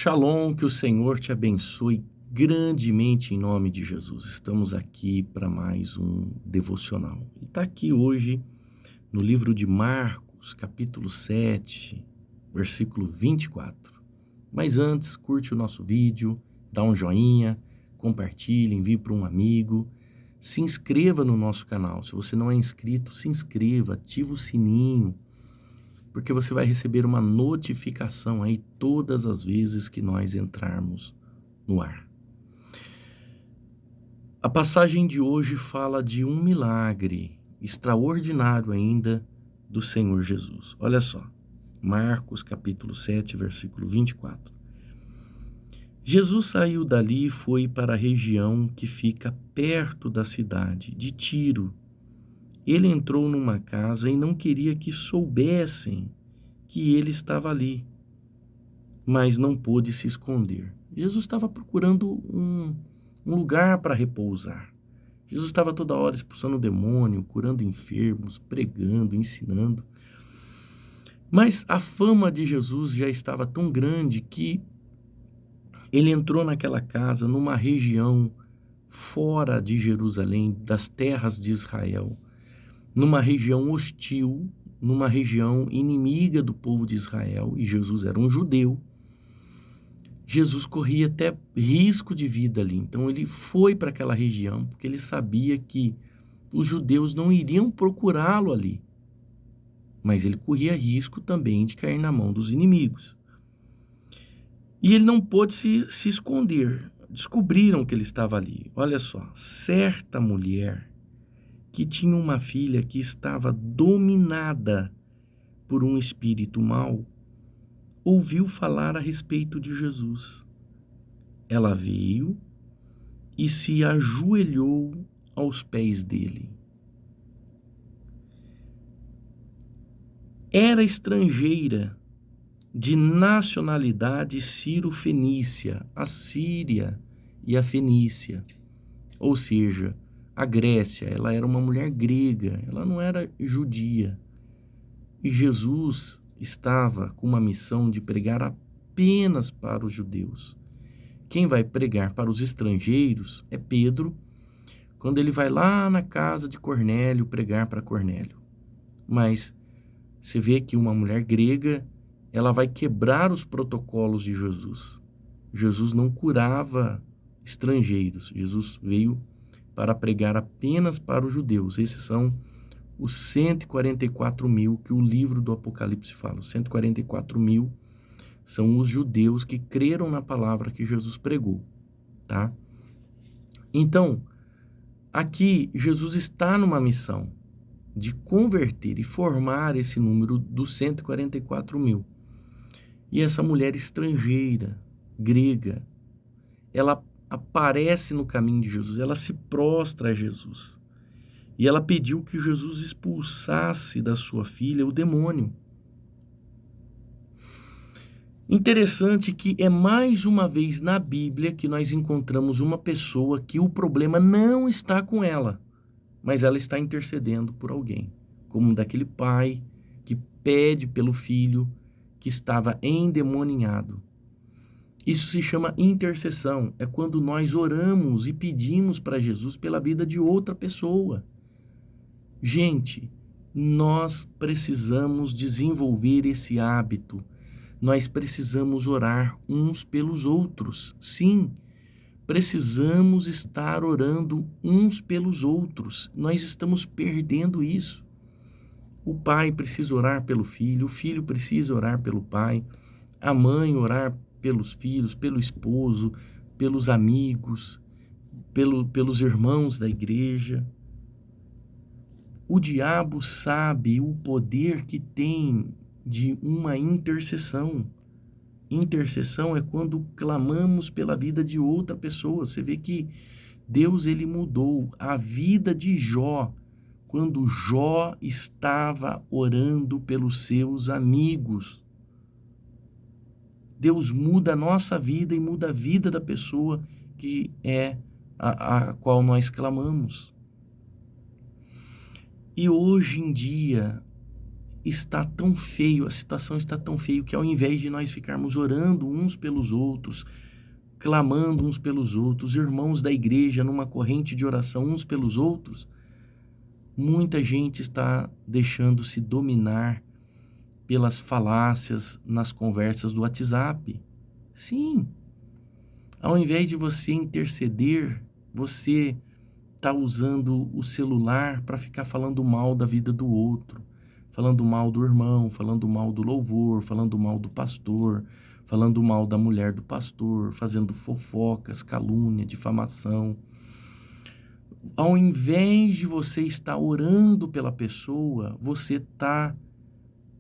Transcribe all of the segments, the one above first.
Shalom, que o Senhor te abençoe grandemente em nome de Jesus. Estamos aqui para mais um devocional. E está aqui hoje no livro de Marcos, capítulo 7, versículo 24. Mas antes, curte o nosso vídeo, dá um joinha, compartilhe, envie para um amigo. Se inscreva no nosso canal. Se você não é inscrito, se inscreva, ativa o sininho, porque você vai receber uma notificação aí todas as vezes que nós entrarmos no ar. A passagem de hoje fala de um milagre extraordinário ainda do Senhor Jesus. Olha só, Marcos capítulo 7, versículo 24. Jesus saiu dali e foi para a região que fica perto da cidade de Tiro. Ele entrou numa casa e não queria que soubessem que ele estava ali, mas não pôde se esconder. Jesus estava procurando um lugar para repousar. Jesus estava toda hora expulsando o demônio, curando enfermos, pregando, ensinando. Mas a fama de Jesus já estava tão grande que ele entrou naquela casa numa região fora de Jerusalém, das terras de Israel, numa região hostil, numa região inimiga do povo de Israel, e Jesus era um judeu. Jesus corria até risco de vida ali, então ele foi para aquela região, porque ele sabia que os judeus não iriam procurá-lo ali, mas ele corria risco também de cair na mão dos inimigos. E ele não pôde se esconder, descobriram que ele estava ali. Olha só, certa mulher que tinha uma filha que estava dominada por um espírito mau, ouviu falar a respeito de Jesus. Ela veio e se ajoelhou aos pés dele. Era estrangeira, de nacionalidade sírio-fenícia, a Síria e a Fenícia, ou seja, a Grécia. Ela era uma mulher grega, ela não era judia. E Jesus estava com uma missão de pregar apenas para os judeus. Quem vai pregar para os estrangeiros é Pedro, quando ele vai lá na casa de Cornélio pregar para Cornélio. Mas você vê que uma mulher grega, ela vai quebrar os protocolos de Jesus. Jesus não curava estrangeiros. Jesus veio para pregar apenas para os judeus. Esses são os 144 mil que o livro do Apocalipse fala. Os 144 mil são os judeus que creram na palavra que Jesus pregou, tá? Então, aqui Jesus está numa missão de converter e formar esse número dos 144 mil. E essa mulher estrangeira, grega, ela aparece no caminho de Jesus, ela se prostra a Jesus. E ela pediu que Jesus expulsasse da sua filha o demônio. Interessante que é mais uma vez na Bíblia que nós encontramos uma pessoa que o problema não está com ela, mas ela está intercedendo por alguém, como daquele pai que pede pelo filho que estava endemoninhado. Isso se chama intercessão, é quando nós oramos e pedimos para Jesus pela vida de outra pessoa. Gente, nós precisamos desenvolver esse hábito. Nós precisamos orar uns pelos outros. Sim, precisamos estar orando uns pelos outros. Nós estamos perdendo isso. O pai precisa orar pelo filho, o filho precisa orar pelo pai, a mãe orar pelos filhos, pelo esposo, pelos amigos, pelos irmãos da igreja. O diabo sabe o poder que tem de uma intercessão. Intercessão é quando clamamos pela vida de outra pessoa. Você vê que Deus, ele mudou a vida de Jó quando Jó estava orando pelos seus amigos. Deus muda a nossa vida e muda a vida da pessoa que é a qual nós clamamos. E hoje em dia, está tão feio, a situação está tão feia que ao invés de nós ficarmos orando uns pelos outros, clamando uns pelos outros, irmãos da igreja numa corrente de oração uns pelos outros, muita gente está deixando-se dominar pelas falácias nas conversas do WhatsApp. Sim, ao invés de você interceder, você está usando o celular para ficar falando mal da vida do outro, falando mal do irmão, falando mal do louvor, falando mal do pastor, falando mal da mulher do pastor, fazendo fofocas, calúnia, difamação. Ao invés de você estar orando pela pessoa, você está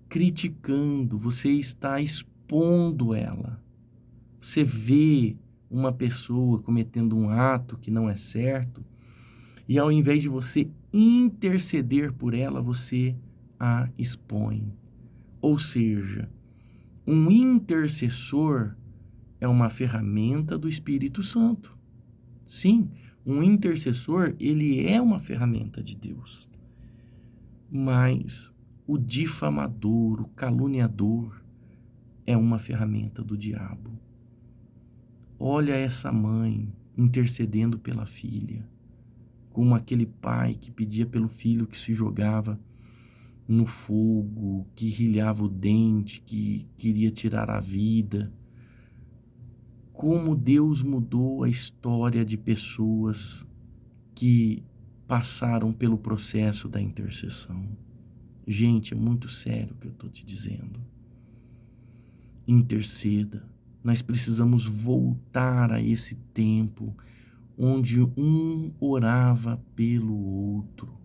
criticando, você está expondo ela. Você vê uma pessoa cometendo um ato que não é certo, e ao invés de você interceder por ela, você a expõe. Ou seja, um intercessor é uma ferramenta do Espírito Santo. Sim, um intercessor, ele é uma ferramenta de Deus. Mas o difamador, o caluniador, é uma ferramenta do diabo. Olha essa mãe intercedendo pela filha, como aquele pai que pedia pelo filho que se jogava no fogo, que rilhava o dente, que queria tirar a vida. Como Deus mudou a história de pessoas que passaram pelo processo da intercessão. Gente, é muito sério o que eu estou te dizendo. Interceda. Nós precisamos voltar a esse tempo onde um orava pelo outro,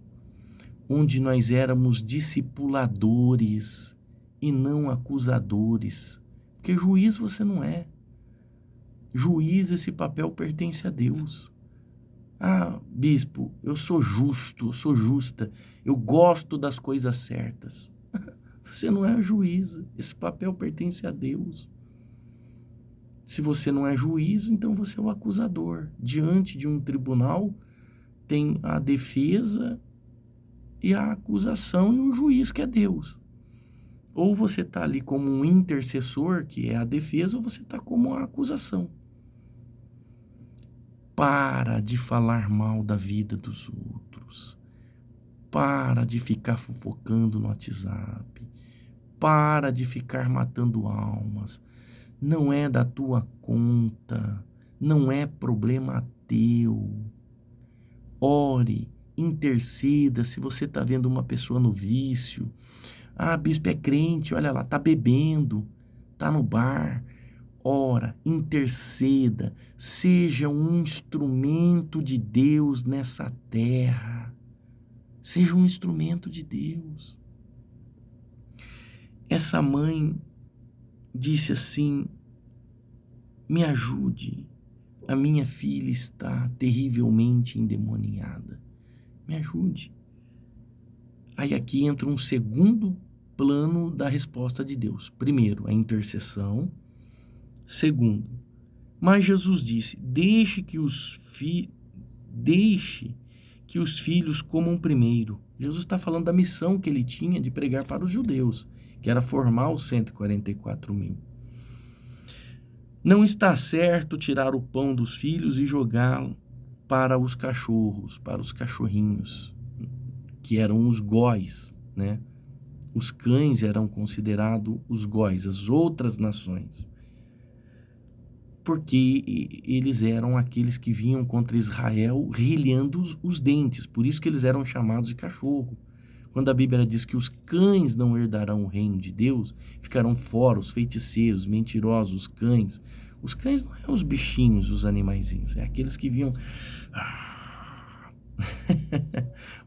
onde nós éramos discipuladores e não acusadores, porque juiz você não é. Juiz, esse papel pertence a Deus. Ah, bispo, eu sou justo, eu sou justa, eu gosto das coisas certas. Você não é juiz, esse papel pertence a Deus. Se você não é juiz, então você é o acusador. Diante de um tribunal, tem a defesa e a acusação e o juiz, que é Deus. Ou você está ali como um intercessor, que é a defesa, ou você está como a acusação. Para de falar mal da vida dos outros. Para de ficar fofocando no WhatsApp. Para de ficar matando almas. Não é da tua conta. Não é problema teu. Ore, interceda. Se você está vendo uma pessoa no vício. Ah, bispo é crente, olha lá, está bebendo, está no bar. Ora, interceda, seja um instrumento de Deus nessa terra. Seja um instrumento de Deus. Essa mãe disse assim: me ajude, a minha filha está terrivelmente endemoniada. Me ajude. Aí aqui entra um segundo plano da resposta de Deus. Primeiro, a intercessão. Segundo, mas Jesus disse: deixe que os filhos comam primeiro. Jesus está falando da missão que ele tinha de pregar para os judeus, que era formar os 144 mil. Não está certo tirar o pão dos filhos e jogá-lo para os cachorros, para os cachorrinhos, que eram os góis, né? Os cães eram considerados os góis, as outras nações, porque eles eram aqueles que vinham contra Israel rilhando os dentes, por isso que eles eram chamados de cachorro. Quando a Bíblia diz que os cães não herdarão o reino de Deus, ficarão fora os feiticeiros, mentirosos, os cães. Os cães não é os bichinhos, os animaizinhos, é aqueles que vinham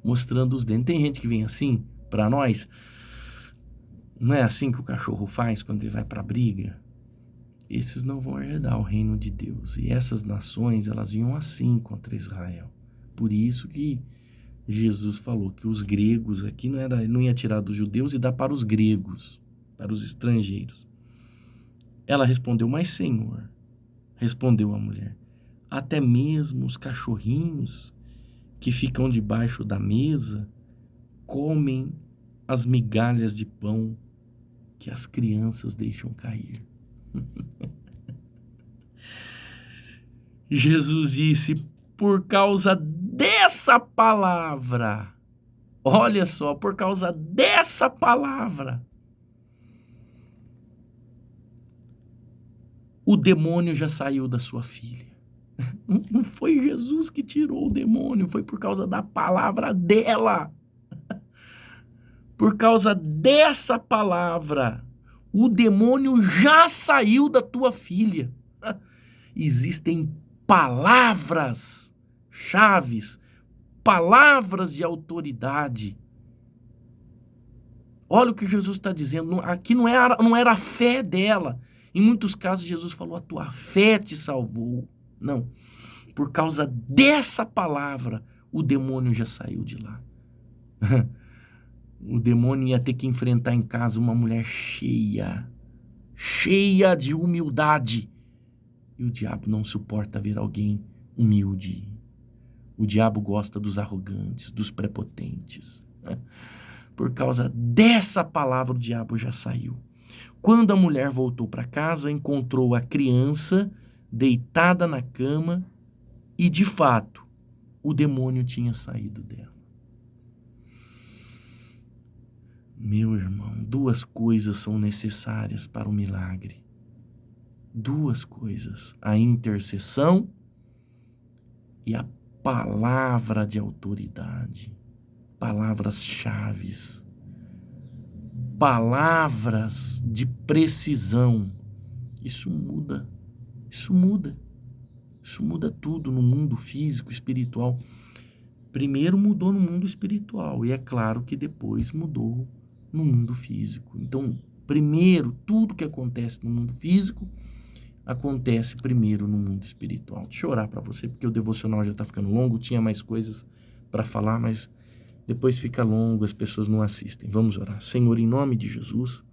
mostrando os dentes. Tem gente que vem assim para nós, não é assim que o cachorro faz quando ele vai para a briga? Esses não vão herdar o reino de Deus. E essas nações, elas vinham assim contra Israel. Por isso que Jesus falou que os gregos aqui não ia tirar dos judeus e dar para os gregos, para os estrangeiros. Ela respondeu: mas Senhor, respondeu a mulher, até mesmo os cachorrinhos que ficam debaixo da mesa comem as migalhas de pão que as crianças deixam cair. Jesus disse, por causa dessa palavra, olha só, por causa dessa palavra, o demônio já saiu da sua filha. Não foi Jesus que tirou o demônio, foi por causa da palavra dela. Por causa dessa palavra, o demônio já saiu da tua filha. Existem palavras chaves, palavras de autoridade. Olha o que Jesus está dizendo. Aqui não era a fé dela. Em muitos casos, Jesus falou, a tua fé te salvou. Não. Por causa dessa palavra, o demônio já saiu de lá. O demônio ia ter que enfrentar em casa uma mulher cheia de humildade. E o diabo não suporta ver alguém humilde. O diabo gosta dos arrogantes, dos prepotentes. Por causa dessa palavra, o diabo já saiu. Quando a mulher voltou para casa, encontrou a criança deitada na cama e, de fato, o demônio tinha saído dela. Meu irmão, duas coisas são necessárias para o milagre. Duas coisas: a intercessão e a palavra de autoridade. Palavras chaves. Palavras de precisão. Isso muda. Isso muda. Isso muda tudo no mundo físico, espiritual. Primeiro mudou no mundo espiritual e é claro que depois mudou no mundo físico. Então, primeiro, tudo que acontece no mundo físico acontece primeiro no mundo espiritual. Deixa eu orar para você, porque o devocional já está ficando longo, tinha mais coisas para falar, mas depois fica longo, as pessoas não assistem. Vamos orar. Senhor, em nome de Jesus,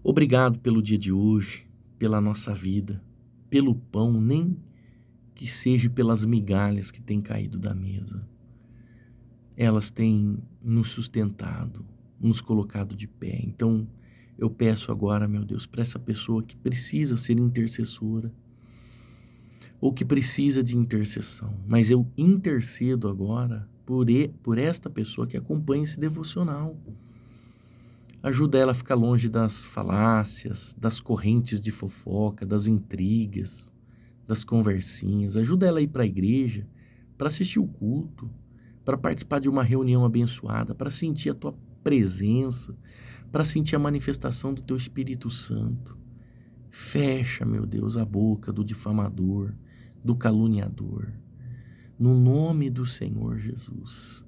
obrigado pelo dia de hoje, pela nossa vida, pelo pão, nem que seja pelas migalhas que têm caído da mesa. Elas têm nos sustentado, nos colocado de pé. Então, eu peço agora, meu Deus, para essa pessoa que precisa ser intercessora, ou que precisa de intercessão, mas eu intercedo agora por esta pessoa que acompanha esse devocional. Ajuda ela a ficar longe das falácias, das correntes de fofoca, das intrigas, das conversinhas. Ajuda ela a ir para a igreja, para assistir o culto, para participar de uma reunião abençoada, para sentir a tua presença, para sentir a manifestação do teu Espírito Santo. Fecha, meu Deus, a boca do difamador, do caluniador, no nome do Senhor Jesus.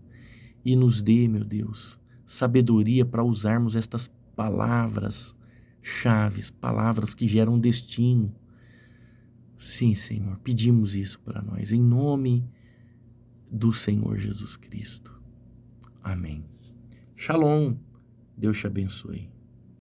E nos dê, meu Deus, sabedoria para usarmos estas palavras chaves, palavras que geram destino. Sim, Senhor, pedimos isso para nós, em nome do Senhor Jesus Cristo. Amém. Shalom. Deus te abençoe.